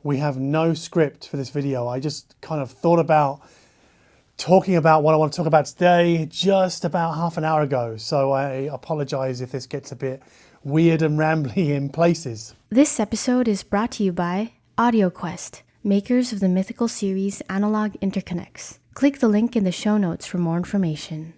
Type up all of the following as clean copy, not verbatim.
We have no script for this video. I just kind of thought about talking about what I want to talk about today just about half an hour ago. So I apologize if this gets a bit weird and rambly in places. This episode is brought to you by AudioQuest, makers of the mythical series Analog Interconnects. Click the link in the show notes for more information.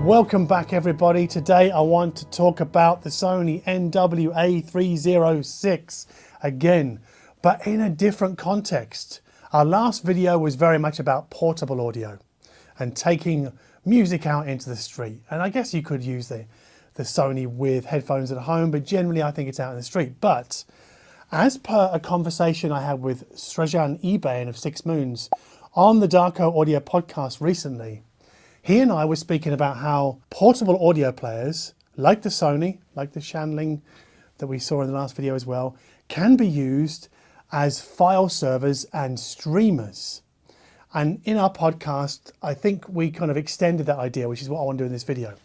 Welcome back everybody. Today I want to talk about the Sony NW-A306 again, but in a different context. Our last video was very much about portable audio and taking music out into the street. And I guess you could use the Sony with headphones at home, but generally I think it's out in the street. But as per a conversation I had with Srajan Ebaen of 6 Moons on the Darko.Audio podcast recently, he and I were speaking about how portable audio players, like the Sony, like the Shanling that we saw in the last video as well, can be used as file servers and streamers. And in our podcast, I think we kind of extended that idea, which is what I want to do in this video.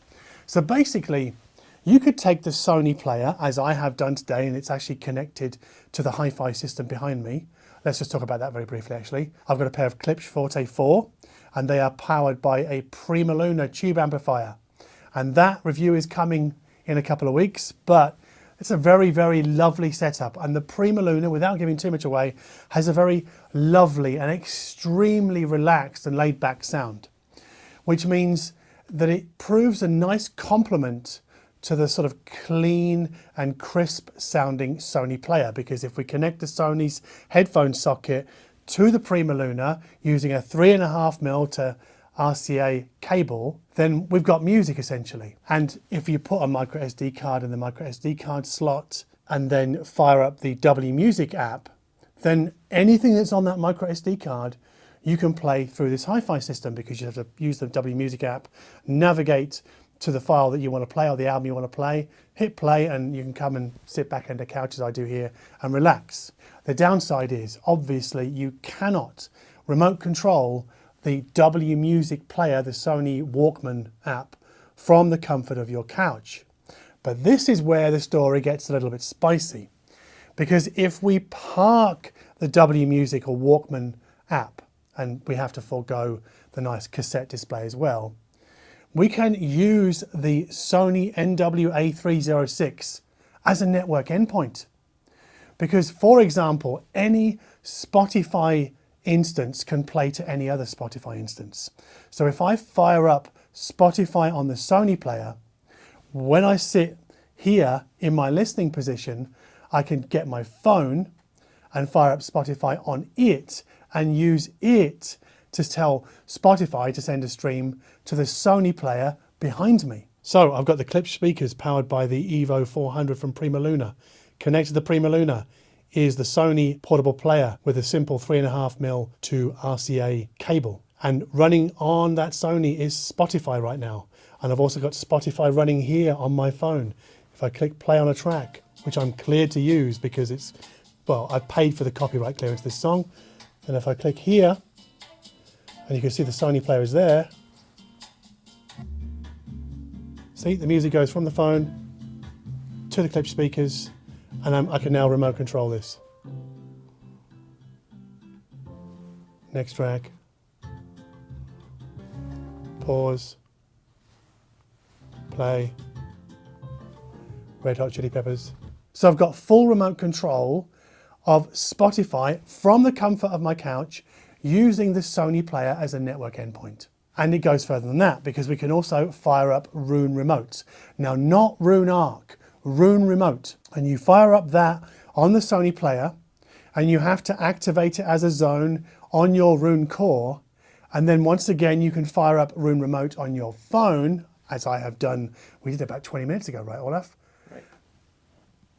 So basically, you could take the Sony player, as I have done today, and it's actually connected to the hi-fi system behind me. Let's just talk about that very briefly, actually. I've got a pair of Klipsch Forte IV, and they are powered by a Prima tube amplifier. And that review is coming in a couple of weeks, but it's a very, very lovely setup. And the Prima, without giving too much away, has a very lovely and extremely relaxed and laid back sound, which means that it proves a nice complement to the sort of clean and crisp sounding Sony player. Because if we connect the Sony's headphone socket to the Prima using a 3.5mm to RCA cable, then we've got music essentially. And if you put a micro SD card in the micro SD card slot and then fire up the W Music app, then anything that's on that micro SD card you can play through this hi-fi system, because you have to use the W Music app, navigate to the file that you want to play or the album you want to play, hit play, and you can come and sit back on the couch as I do here and relax. The downside is, obviously, you cannot remote control the W Music player, the Sony WALKMAN app, from the comfort of your couch. But this is where the story gets a little bit spicy. Because if we park the W Music or WALKMAN app, and we have to forego the nice cassette display as well, we can use the Sony NW-A306 as a network endpoint. Because, for example, any Spotify instance can play to any other Spotify instance. So if I fire up Spotify on the Sony player, when I sit here in my listening position, I can get my phone and fire up Spotify on it and use it to tell Spotify to send a stream to the Sony player behind me. So I've got the Klipsch speakers powered by the Evo 400 from Prima. Connected to the Prima is the Sony portable player with a simple 3.5mm to RCA cable. And running on that Sony is Spotify right now. And I've also got Spotify running here on my phone. If I click play on a track, which I'm cleared to use because it's, well, I've paid for the copyright clearance of this song. And if I click here, and you can see the Sony player is there. See, the music goes from the phone to the Klipsch speakers, and I can now remote control this. Next track. Pause. Play. Red Hot Chili Peppers. So I've got full remote control of Spotify from the comfort of my couch using the Sony player as a network endpoint. And it goes further than that, because we can also fire up Roon remotes. Now, not Roon Arc, Roon remote. And you fire up that on the Sony player, and you have to activate it as a zone on your Roon core. And then once again, you can fire up Roon remote on your phone, as I have done. We did about 20 minutes ago, right, Olaf? Right.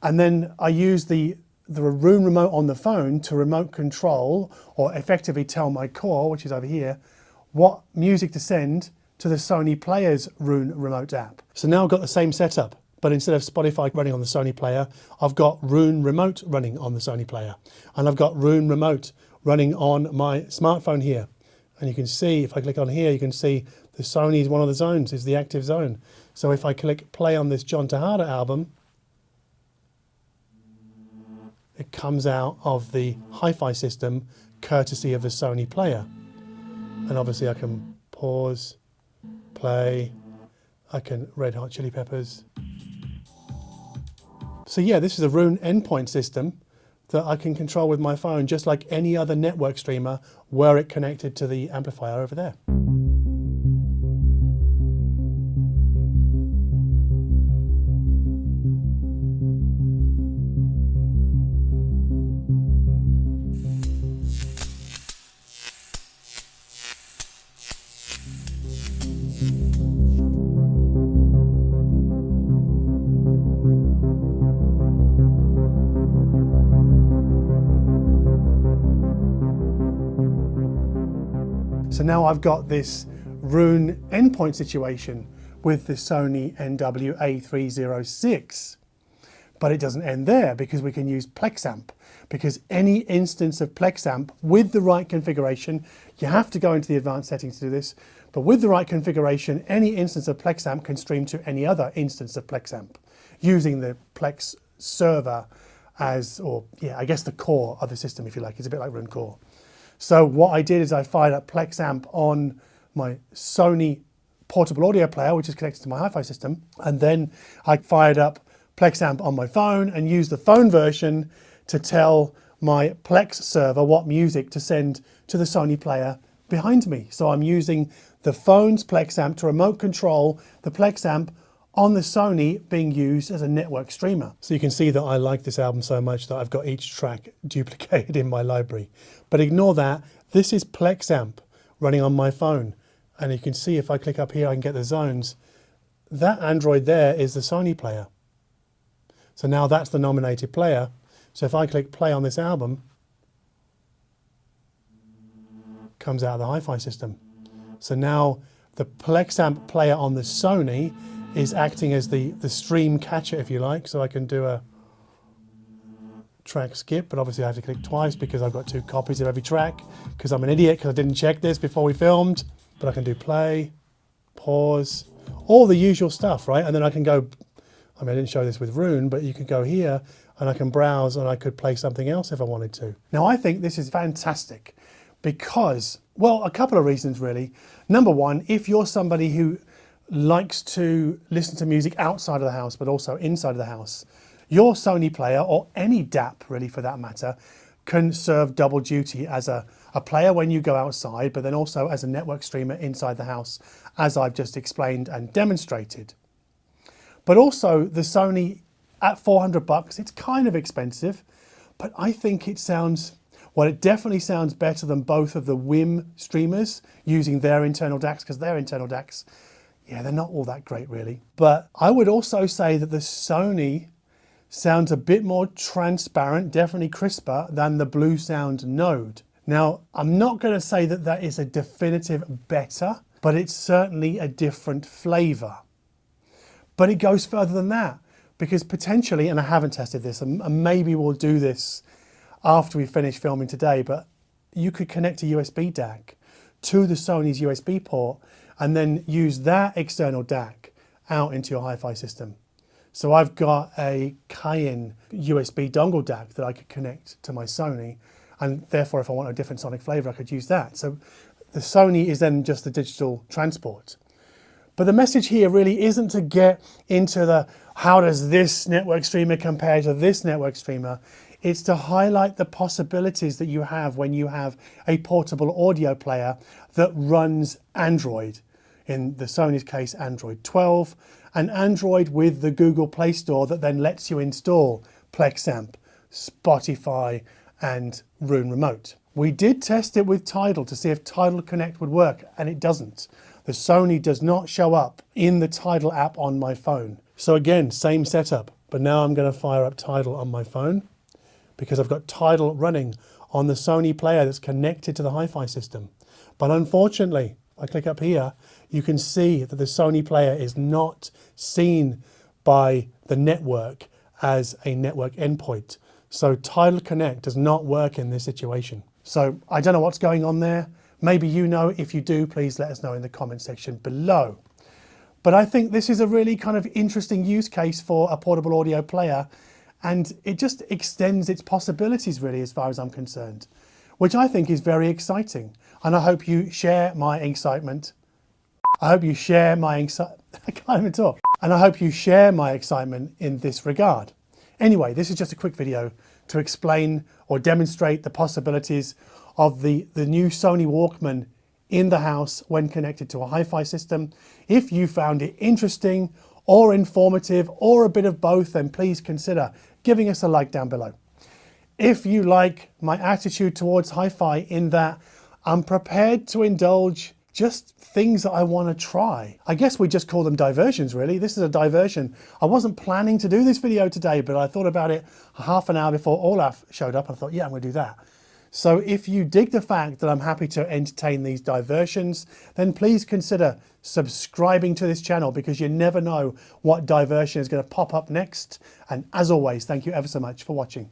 And then I use the the Roon remote on the phone to remote control, or effectively tell my core, which is over here, what music to send to the Sony Player's Roon remote app. So now I've got the same setup, but instead of Spotify running on the Sony Player, I've got Roon remote running on the Sony Player. And I've got Roon remote running on my smartphone here. And you can see, if I click on here, you can see the Sony is one of the zones, is the active zone. So if I click play on this John Tejada album, it comes out of the hi-fi system courtesy of the Sony Player. And obviously I can pause, play, I can Red Hot Chili Peppers. So yeah, this is a Roon endpoint system that I can control with my phone, just like any other network streamer were it connected to the amplifier over there. So now I've got this Roon endpoint situation with the Sony NW-A306. But it doesn't end there, because we can use Plexamp. Because any instance of Plexamp with the right configuration, you have to go into the advanced settings to do this, but with the right configuration, any instance of Plexamp can stream to any other instance of Plexamp using the Plex server as, or yeah, I guess the core of the system, if you like. It's a bit like Roon Core. So what I did is I fired up Plexamp on my Sony portable audio player, which is connected to my hi-fi system. And then I fired up Plexamp on my phone and used the phone version to tell my Plex server what music to send to the Sony player behind me. So I'm using the phone's Plexamp to remote control the Plexamp on the Sony being used as a network streamer. So you can see that I like this album so much that I've got each track duplicated in my library. But ignore that, this is Plexamp running on my phone. And you can see if I click up here, I can get the zones. That Android there is the Sony player. So now that's the nominated player. So if I click play on this album, it comes out of the hi-fi system. So now the Plexamp player on the Sony is acting as the stream catcher, if you like. So I can do a track skip, but obviously I have to click twice because I've got 2 copies of every track, because I'm an idiot, because I didn't check this before we filmed. But I can do play, pause, all the usual stuff, right? And then I can go, I mean, I didn't show this with Roon, but you can go here and I can browse and I could play something else if I wanted to. Now I think this is fantastic because, well, a couple of reasons really. Number one, if you're somebody who likes to listen to music outside of the house, but also inside of the house, your Sony player, or any DAP really for that matter, can serve double duty as a player when you go outside, but then also as a network streamer inside the house, as I've just explained and demonstrated. But also the Sony at $400, it's kind of expensive, but I think it sounds, well, it definitely sounds better than both of the WIM streamers using their internal DACs, because their internal DACs, yeah, they're not all that great really. But I would also say that the Sony sounds a bit more transparent, definitely crisper than the Blue Sound Node. Now, I'm not going to say that that is a definitive better, but it's certainly a different flavor. But it goes further than that, because potentially, and I haven't tested this, and maybe we'll do this after we finish filming today, but you could connect a USB DAC to the Sony's USB port and then use that external DAC out into your hi-fi system. So I've got a Cayenne USB dongle DAC that I could connect to my Sony, and therefore if I want a different sonic flavor, I could use that. So the Sony is then just the digital transport. But the message here really isn't to get into the how does this network streamer compare to this network streamer. It's to highlight the possibilities that you have when you have a portable audio player that runs Android. In the Sony's case, Android 12, and Android with the Google Play Store that then lets you install Plexamp, Spotify, and Roon Remote. We did test it with Tidal to see if Tidal Connect would work, and it doesn't. The Sony does not show up in the Tidal app on my phone. So again, same setup, but now I'm going to fire up Tidal on my phone. because I've got Tidal running on the Sony player that's connected to the hi-fi system. But unfortunately, if I click up here, you can see that the Sony player is not seen by the network as a network endpoint. So Tidal Connect does not work in this situation. So I don't know what's going on there. Maybe you know. If you do, please let us know in the comment section below. But I think this is a really kind of interesting use case for a portable audio player, and it just extends its possibilities really as far as I'm concerned, which I think is very exciting. And I hope you share my excitement. I hope you share my I can't even talk. And I hope you share my excitement in this regard. Anyway, this is just a quick video to explain or demonstrate the possibilities of the new Sony Walkman in the house when connected to a hi-fi system. If you found it interesting or informative or a bit of both, then please consider giving us a like down below. If you like my attitude towards hi-fi, in that I'm prepared to indulge just things that I want to try. I guess we just call them diversions really. This is a diversion. I wasn't planning to do this video today, but I thought about it half an hour before Olaf showed up. I thought, yeah, I'm going to do that. So if you dig the fact that I'm happy to entertain these diversions, then please consider subscribing to this channel, because you never know what diversion is going to pop up next. And as always, thank you ever so much for watching.